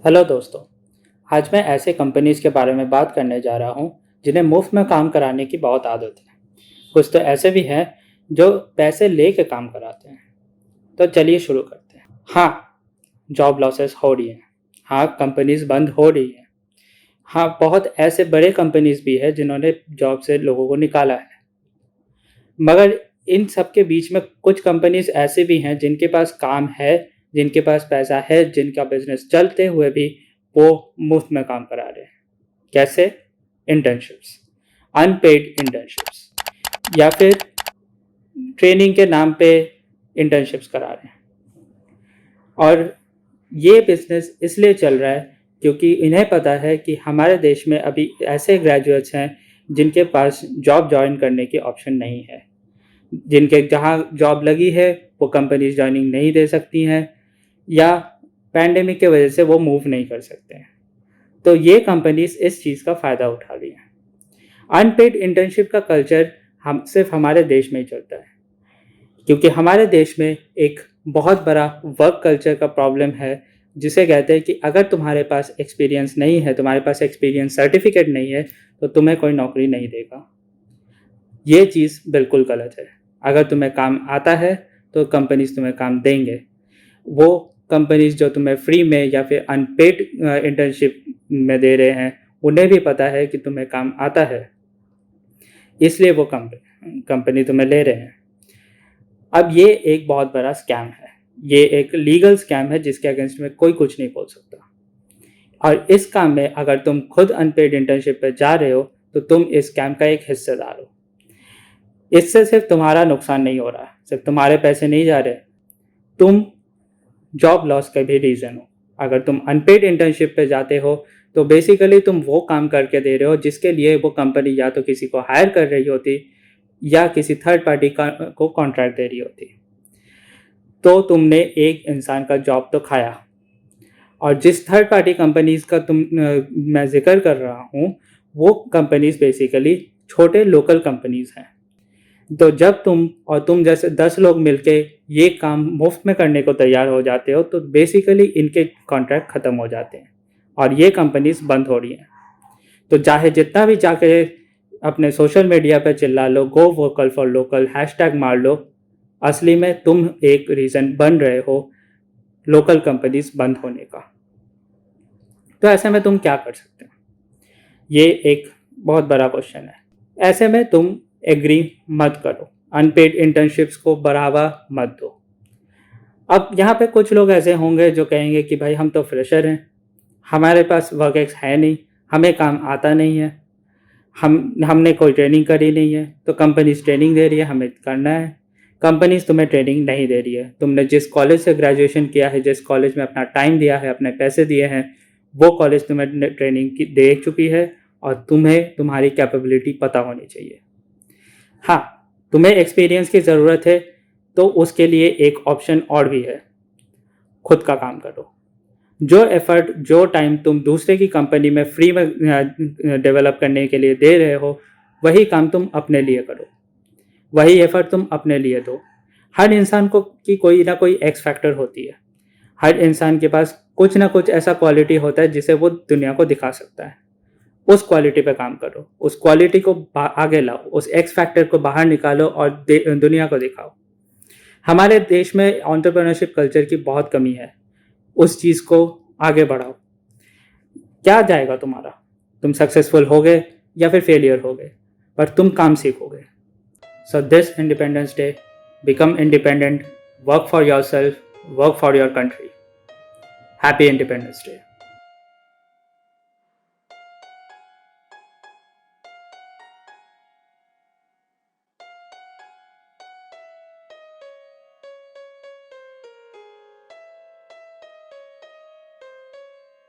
Hello दोस्तों। आज मैं ऐसे कंपनीज के बारे में बात करने जा रहा हूं जिन्हें मुफ्त में काम कराने की बहुत आदत है। कुछ तो ऐसे भी हैं जो पैसे लेके काम कराते हैं। तो चलिए शुरू करते हैं। हाँ, जॉब लॉसेस हो रही हैं। हाँ, कंपनीज बंद हो रही हैं। हाँ, बहुत ऐसे बड़े कंपनीज भी हैं जिन्होंने जॉब से लोगों को निकाला है। मगर इन सब के बीच में कुछ कंपनीज ऐसे भी हैं जिनके पास काम है, जिनके पास पैसा है, जिनका बिजनेस चलते हुए भी वो मुफ्त में काम करा रहे हैं। कैसे? इंटर्नशिप्स, अनपेड इंटर्नशिप्स, या फिर ट्रेनिंग के नाम पे इंटर्नशिप्स करा रहे हैं। और ये बिजनेस इसलिए चल रहा है क्योंकि इन्हें पता है कि हमारे देश में अभी ऐसे ग्रेजुएट्स हैं जिनके पास जॉब ज्वाइन करने की ऑप्शन नहीं है, जिनके जहाँ जॉब लगी है वो कंपनीज ज्वाइनिंग नहीं दे सकती हैं, या पैंडेमिक की वजह से वो मूव नहीं कर सकते हैं। तो ये कंपनीज इस चीज़ का फ़ायदा उठा रही हैं। अनपेड इंटर्नशिप का कल्चर हम सिर्फ हमारे देश में ही चलता है, क्योंकि हमारे देश में एक बहुत बड़ा वर्क कल्चर का प्रॉब्लम है, जिसे कहते हैं कि अगर तुम्हारे पास एक्सपीरियंस नहीं है, तुम्हारे पास एक्सपीरियंस सर्टिफिकेट नहीं है, तो तुम्हें कोई नौकरी नहीं देगा। ये चीज़ बिल्कुल गलत है। अगर तुम्हें काम आता है तो कंपनीज तुम्हें काम देंगे। वो कंपनीज जो तुम्हें फ्री में या फिर अनपेड इंटर्नशिप में दे रहे हैं, उन्हें भी पता है कि तुम्हें काम आता है, इसलिए वो कंपनी तुम्हें ले रहे हैं। अब ये एक बहुत बड़ा स्कैम है। ये एक लीगल स्कैम है जिसके अगेंस्ट में कोई कुछ नहीं बोल सकता। और इस काम में अगर तुम खुद अनपेड इंटर्नशिप पे जा रहे हो तो तुम इस स्कैम का एक हिस्सेदार हो। इससे सिर्फ तुम्हारा नुकसान नहीं हो रहा, सिर्फ तुम्हारे पैसे नहीं जा रहे, तुम जॉब लॉस का भी रीज़न हो। अगर तुम अनपेड इंटर्नशिप पे जाते हो तो बेसिकली तुम वो काम करके दे रहे हो जिसके लिए वो कंपनी या तो किसी को हायर कर रही होती या किसी थर्ड पार्टी को कॉन्ट्रैक्ट दे रही होती। तो तुमने एक इंसान का जॉब तो खाया। और जिस थर्ड पार्टी कंपनीज का मैं जिक्र कर रहा हूँ, वो कंपनीज बेसिकली छोटे लोकल कंपनीज हैं। तो जब तुम जैसे 10 लोग मिलके ये काम मुफ्त में करने को तैयार हो जाते हो तो बेसिकली इनके कॉन्ट्रैक्ट ख़त्म हो जाते हैं और ये कंपनीज बंद हो रही हैं। तो चाहे जितना भी जाके अपने सोशल मीडिया पे चिल्ला लो, गो वोकल फॉर लोकल हैशटैग मार लो, असली में तुम एक रीज़न बन रहे हो लोकल कंपनीज बंद होने का। तो ऐसे में तुम क्या कर सकते हो? ये एक बहुत बड़ा क्वेश्चन है। ऐसे में तुम एग्री मत करो, अनपेड इंटर्नशिप्स को बढ़ावा मत दो। अब यहाँ पे कुछ लोग ऐसे होंगे जो कहेंगे कि भाई हम तो फ्रेशर हैं, हमारे पास वर्क एक्स है नहीं, हमें काम आता नहीं है, हमने कोई ट्रेनिंग करी नहीं है, तो कंपनीज ट्रेनिंग दे रही है, हमें करना है। कंपनीज तुम्हें ट्रेनिंग नहीं दे रही है। तुमने जिस कॉलेज से ग्रेजुएशन किया है, जिस कॉलेज में अपना टाइम दिया है, अपने पैसे दिए हैं, वो कॉलेज तुम्हें ट्रेनिंग की दे चुकी है और तुम्हें तुम्हारी कैपेबिलिटी पता होनी चाहिए। हाँ, तुम्हें एक्सपीरियंस की ज़रूरत है तो उसके लिए एक ऑप्शन और भी है, खुद का काम करो। जो एफर्ट, जो टाइम तुम दूसरे की कंपनी में फ्री में डेवलप करने के लिए दे रहे हो, वही काम तुम अपने लिए करो, वही एफर्ट तुम अपने लिए दो। हर इंसान को की कोई ना कोई एक्स फैक्टर होती है। हर इंसान के पास कुछ ना कुछ ऐसा क्वालिटी होता है जिसे वो दुनिया को दिखा सकता है। उस क्वालिटी पे काम करो, उस क्वालिटी को आगे लाओ, उस एक्स फैक्टर को बाहर निकालो और दुनिया को दिखाओ। हमारे देश में एंटरप्रेन्योरशिप कल्चर की बहुत कमी है, उस चीज़ को आगे बढ़ाओ। क्या जाएगा तुम्हारा? तुम सक्सेसफुल होगे या फिर फेलियर होगे, पर तुम काम सीखोगे। So this independence day, become independent, work for your self, work for your country. Happy independence day.